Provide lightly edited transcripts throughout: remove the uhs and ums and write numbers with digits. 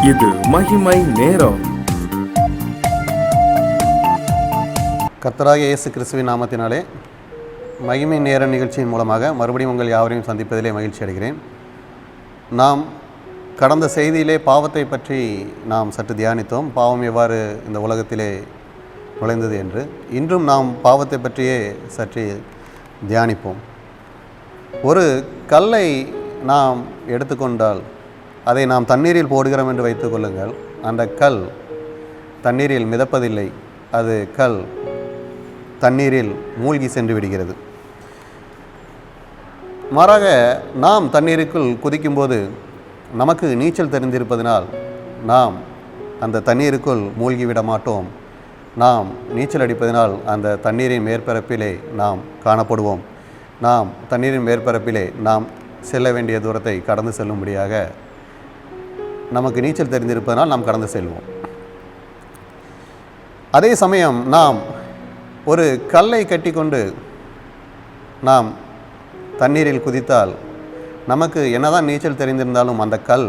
இது மகிமை நேரம். கர்த்தராகிய இயேசு கிறிஸ்துவின் நாமத்தினாலே மகிமை நேர நிகழ்ச்சியின் மூலமாக மறுபடியும் உங்கள் யாவரையும் சந்திப்பதிலே மகிழ்ச்சி அடைகிறேன். நாம் கடந்த செய்தியிலே பாவத்தை பற்றி நாம் சற்று தியானித்தோம். பாவம் எவ்வாறு இந்த உலகத்திலே நுழைந்தது என்று. இன்றும் நாம் பாவத்தை பற்றியே சற்று தியானிப்போம். ஒரு கல்லை நாம் எடுத்துக்கொண்டால் அதை நாம் தண்ணீரில் போடுகிறோம் என்று வைத்துக் கொள்ளுங்கள். அந்த கல் தண்ணீரில் மிதப்பதில்லை. அது கல் தண்ணீரில் மூழ்கி சென்று விடுகிறது. மாறாக நாம் தண்ணீருக்குள் குதிக்கும்போது நமக்கு நீச்சல் தெரிந்திருப்பதனால் நாம் அந்த தண்ணீருக்குள் மூழ்கிவிட மாட்டோம். நாம் நீச்சல் அடிப்பதனால் அந்த தண்ணீரின் மேற்பரப்பிலே நாம் காணப்படுவோம். நாம் தண்ணீரின் மேற்பரப்பிலே நாம் செல்ல வேண்டிய தூரத்தை கடந்து செல்லும்படியாக நமக்கு நீச்சல் தெரிந்திருப்பதனால் நாம் கடந்து செல்வோம். அதே சமயம் நாம் ஒரு கல்லை கட்டிக்கொண்டு நாம் தண்ணீரில் குதித்தால் நமக்கு என்னதான் நீச்சல் தெரிந்திருந்தாலும் அந்த கல்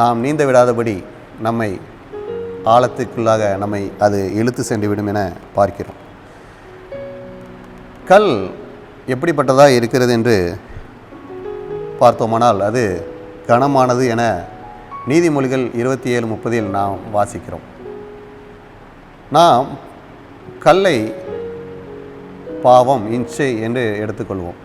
நாம் நீந்த விடாதபடி நம்மை ஆழத்துக்குள்ளாக நம்மை அது இழுத்து சென்று விடும் என பார்க்கிறோம். கல் எப்படிப்பட்டதாக இருக்கிறது என்று பார்த்தோமானால் அது கனமானது என நீதிமொழிகள் 27:30 நாம் வாசிக்கிறோம். நாம் கல்லை பாவம் இச்சை என்று எடுத்துக்கொள்வோம்.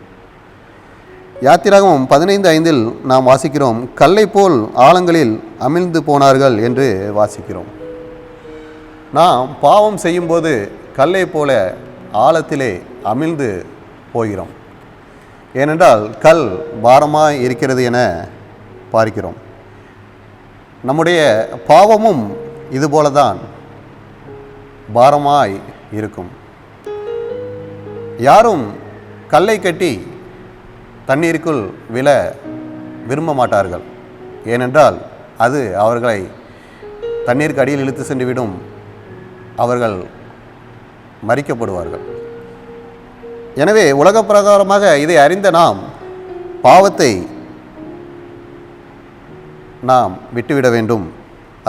யாத்திராகமம் 15:5 நாம் வாசிக்கிறோம், கல்லை போல் ஆழங்களில் அமிழ்ந்து போனார்கள் என்று வாசிக்கிறோம். நாம் பாவம் செய்யும்போது கல்லை போல ஆழத்திலே அமிழ்ந்து போகிறோம். ஏனென்றால் கல் பாரமாய் இருக்கிறது என பார்க்கிறோம். நம்முடைய பாவமும் இதுபோலதான் பாரமாய் இருக்கும். யாரும் கல்லை கட்டி தண்ணீருக்குள் விழ விரும்ப மாட்டார்கள். ஏனென்றால் அது அவர்களை தண்ணீருக்கு அடியில் இழுத்து சென்று விடும். அவர்கள் மரிக்கப்படுவார்கள். எனவே உலக பிரகாரமாக இதை அறிந்த நாம் பாவத்தை நாம் விட்டுவிட வேண்டும்.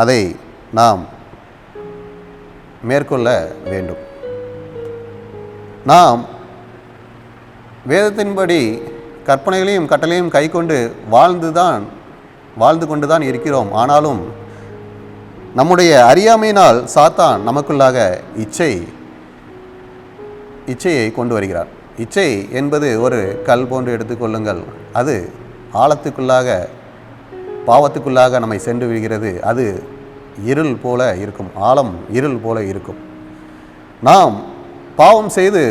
அதை நாம் மேற்கொள்ள வேண்டும். நாம் வேதத்தின்படி கற்பனைகளையும் கட்டளையும் கை கொண்டு வாழ்ந்து கொண்டுதான் இருக்கிறோம். ஆனாலும் நம்முடைய அறியாமையினால் சாத்தான் நமக்குள்ளாக இச்சையை கொண்டு வருகிறார். இச்சை என்பது ஒரு கல் போன்று எடுத்துக்கொள்ளுங்கள். அது ஆழத்துக்குள்ளாக பாவத்துக்குள்ளாக நம்மை சென்று விடுகிறது. அது இருள் போல இருக்கும். ஆழம் இருள் போல இருக்கும். நாம் பாவம் செய்து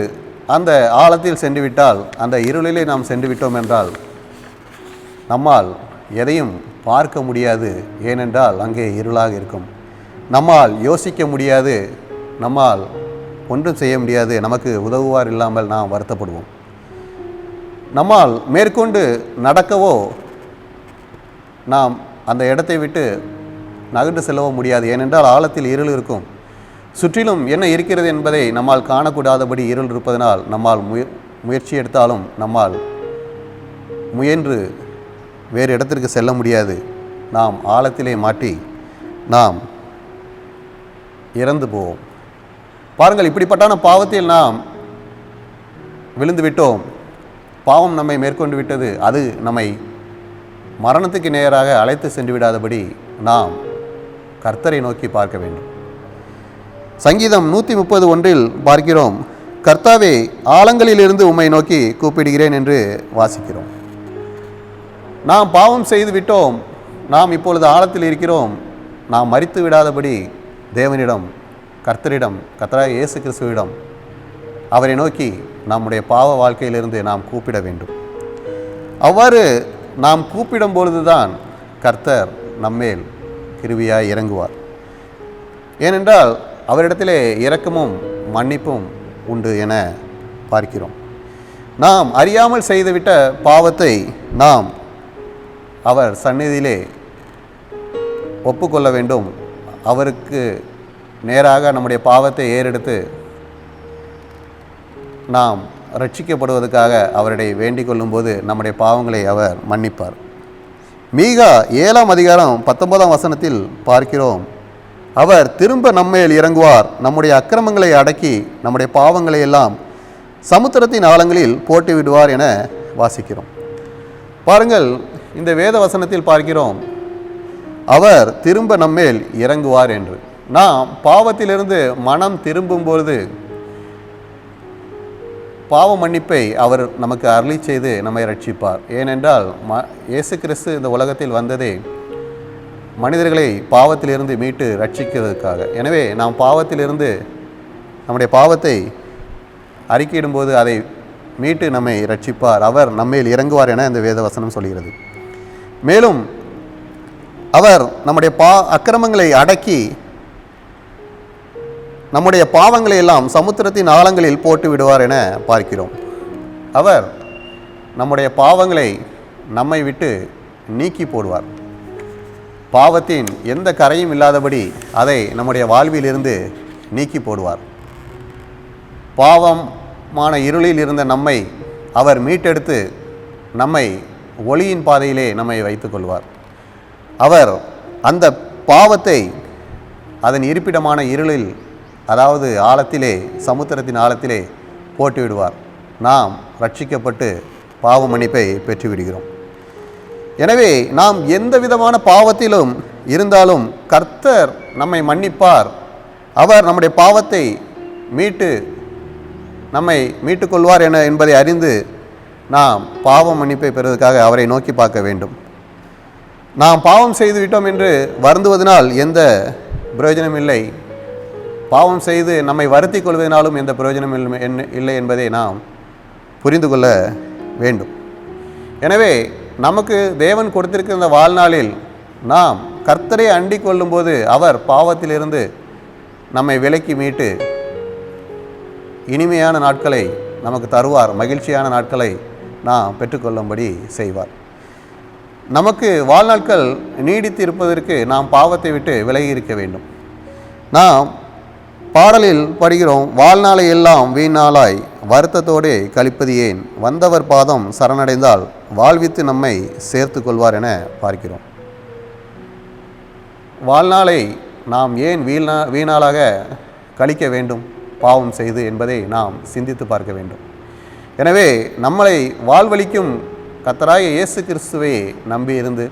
அந்த ஆழத்தில் சென்று விட்டால், அந்த இருளிலே நாம் சென்று விட்டோம் என்றால் நம்மால் எதையும் பார்க்க முடியாது. ஏனென்றால் அங்கே இருளாக இருக்கும். நம்மால் யோசிக்க முடியாது. நம்மால் ஒன்றும் செய்ய முடியாது. நமக்கு உதவுவார் இல்லாமல் நாம் வருத்தப்படுவோம். நம்மால் மேற்கொண்டு நடக்கவோ நாம் அந்த இடத்தை விட்டு நகர்ந்து செல்லவோ முடியாது. ஏனென்றால் ஆழத்தில் இருள் இருக்கும். சுற்றிலும் என்ன இருக்கிறது என்பதை நம்மால் காணக்கூடாதபடி இருள் இருப்பதனால் நம்மால் முயற்சி எடுத்தாலும் நம்மால் முயன்று வேறு இடத்திற்கு செல்ல முடியாது. நாம் ஆழத்திலே மாட்டி நாம் இறந்து போவோம். பாருங்கள், இப்படிப்பட்டான பாவத்தில் நாம் விழுந்து விட்டோம். பாவம் நம்மை மேற்கொண்டு விட்டது. அது நம்மை மரணத்துக்கு நேராக அழைத்து சென்று விடாதபடி நாம் கர்த்தரை நோக்கி பார்க்க வேண்டும். சங்கீதம் 130:1 பார்க்கிறோம், கர்த்தாவே ஆழங்களிலிருந்து உம்மை நோக்கி கூப்பிடுகிறேன் என்று வாசிக்கிறோம். நாம் பாவம் செய்து விட்டோம். நாம் இப்பொழுது ஆழத்தில் இருக்கிறோம். நாம் மரித்து விடாதபடி தேவனிடம், கர்த்தராகிய இயேசு கிறிஸ்துவிடம், அவரை நோக்கி நம்முடைய பாவ வாழ்க்கையிலிருந்து நாம் கூப்பிட வேண்டும். அவ்வாறு நாம் கூப்பிடும் பொழுதுதான் கர்த்தர் நம்மேல் கிருபையாய் இறங்குவார். ஏனென்றால் அவரிடத்திலே இரக்கமும் மன்னிப்பும் உண்டு என பார்க்கிறோம். நாம் அறியாமல் செய்துவிட்ட பாவத்தை நாம் அவர் சந்நிதியிலே ஒப்புக்கொள்ள வேண்டும். அவருக்கு நேராக நம்முடைய பாவத்தை ஏறெடுத்து நாம் ரட்சிக்கப்படுவதற்காக அவருடைய வேண்டிக் கொள்ளும்போது நம்முடைய பாவங்களை அவர் மன்னிப்பார். மீகா 7ஆம் அதிகாரம் 19ஆம் வசனத்தில் பார்க்கிறோம், அவர் திரும்ப நம்மேல் இறங்குவார், நம்முடைய அக்கிரமங்களை அடக்கி நம்முடைய பாவங்களை எல்லாம் சமுத்திரத்தின் ஆழங்களில் போட்டு விடுவார் என வாசிக்கிறோம். பாருங்கள், இந்த வேத வசனத்தில் பார்க்கிறோம் அவர் திரும்ப நம்மேல் இறங்குவார் என்று. நாம் பாவத்திலிருந்து மனம் திரும்பும்பொழுது பாவ மன்னிப்பை அவர் நமக்கு அருளி செய்து நம்மை ரட்சிப்பார். ஏனென்றால் இயேசு கிறிஸ்து இந்த உலகத்தில் வந்ததே மனிதர்களை பாவத்திலிருந்து மீட்டு ரட்சிக்கிறதுக்காக. எனவே நாம் பாவத்திலிருந்து நம்முடைய பாவத்தை அறிக்கையிடும்போது அதை மீட்டு நம்மை ரட்சிப்பார், அவர் நம்மேல் இறங்குவார் என இந்த வேத வசனம் சொல்கிறது. மேலும் அவர் நம்முடைய அக்கிரமங்களை அடக்கி நம்முடைய பாவங்களை எல்லாம் சமுத்திரத்தின் ஆழங்களில் போட்டு விடுவார் என பார்க்கிறோம். அவர் நம்முடைய பாவங்களை நம்மை விட்டு நீக்கி போடுவார். பாவத்தின் எந்த கரையும் இல்லாதபடி அதை நம்முடைய வாழ்விலிருந்து நீக்கி போடுவார். பாவமான இருளில் இருந்த நம்மை அவர் மீட்டெடுத்து நம்மை ஒளியின் பாதையிலே நம்மை வைத்து கொள்வார். அவர் அந்த பாவத்தை அதன் இருப்பிடமான இருளில், அதாவது ஆழத்திலே, சமுத்திரத்தின் ஆழத்திலே போட்டு விடுவார். நாம் ரட்சிக்கப்பட்டு பாவ மன்னிப்பை பெற்றுவிடுகிறோம். எனவே நாம் எந்த விதமான பாவத்திலும் இருந்தாலும் கர்த்தர் நம்மை மன்னிப்பார். அவர் நம்முடைய பாவத்தை நம்மை மீட்டுக்கொள்வார் என்பதை அறிந்து நாம் பாவ மன்னிப்பை பெறுவதற்காக அவரை நோக்கி பார்க்க வேண்டும். நாம் பாவம் செய்து விட்டோம் என்று வருந்துவதனால் எந்த பிரயோஜனம் இல்லை, பாவம் செய்து நம்மை வருத்தி கொள்வதனாலும் எந்த பிரயோஜனம் இல்லை என்பதை நாம் புரிந்து கொள்ள வேண்டும். எனவே நமக்கு தேவன் கொடுத்திருக்கிற இந்த வாழ்நாளில் நாம் கர்த்தரை அண்டிக் கொள்ளும்போது அவர் பாவத்திலிருந்து நம்மை விலக்கி மீட்டு இனிமையான நாட்களை நமக்கு தருவார், மகிழ்ச்சியான நாட்களை நாம் பெற்றுக்கொள்ளும்படி செய்வார். நமக்கு வாழ்நாட்கள் நீடித்து இருப்பதற்கு நாம் பாவத்தை விட்டு விலகி இருக்க வேண்டும். நாம் பாடலில் படுகிறோம், வாழ்நாளை எல்லாம் வீணாளாய் வருத்தத்தோடு கழிப்பது ஏன், வந்தவர் பாதம் சரணடைந்தால் வாழ்வித்து நம்மை சேர்த்து கொள்வார் என பார்க்கிறோம். வாழ்நாளை நாம் ஏன் வீணாளாக கழிக்க வேண்டும் பாவம் செய்து என்பதை நாம் சிந்தித்து பார்க்க வேண்டும். எனவே நம்மளை வாழ்வழிக்கும் கர்த்தராகிய இயேசு கிறிஸ்துவை நம்பி இருந்து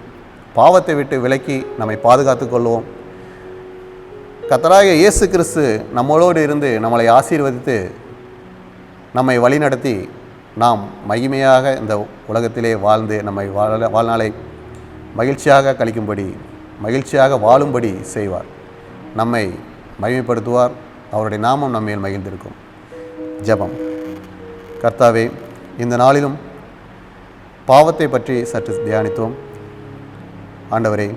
பாவத்தை விட்டு விலக்கி நம்மை பாதுகாத்து கொள்வோம். கர்த்தராகிய இயேசு கிறிஸ்து நம்மளோடு இருந்து நம்மளை ஆசீர்வதித்து நம்மை வழிநடத்தி நாம் மகிமையாக இந்த உலகத்திலே வாழ்ந்து நம்மை வாழ்நாளை மகிழ்ச்சியாக கழிக்கும்படி, மகிழ்ச்சியாக வாழும்படி செய்வார். நம்மை மகிமைப்படுத்துவார். அவருடைய நாமம் நம்மேல் மகிழ்ந்திருக்கும். ஜெபம். கர்த்தாவே, இந்த நாளிலும் பாவத்தை பற்றி சற்று தியானித்தோம். ஆண்டவரே,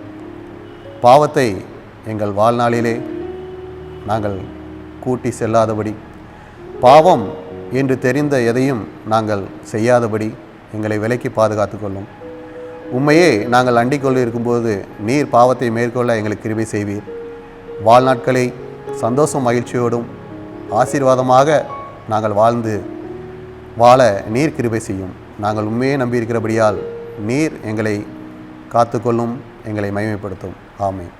பாவத்தை எங்கள் வாழ்நாளிலே நாங்கள் கூட்டி செல்லாதபடி, பாவம் என்று தெரிந்த எதையும் நாங்கள் செய்யாதபடி எங்களை விலக்கி பாதுகாத்து கொள்ளும். உண்மையே நாங்கள் அண்டிக் கொண்டு இருக்கும்போது நீர் பாவத்தை மேற்கொள்ள எங்களுக்கு கிருபை செய்வீர். வாழ்நாட்களை சந்தோஷம் மகிழ்ச்சியோடும் ஆசீர்வாதமாக நாங்கள் வாழ நீர் கிருபை செய்யும். நாங்கள் உண்மையே நம்பியிருக்கிறபடியால் நீர் எங்களை காத்துக்கொள்ளும், எங்களை மகிமைப்படுத்தும். ஆமென்.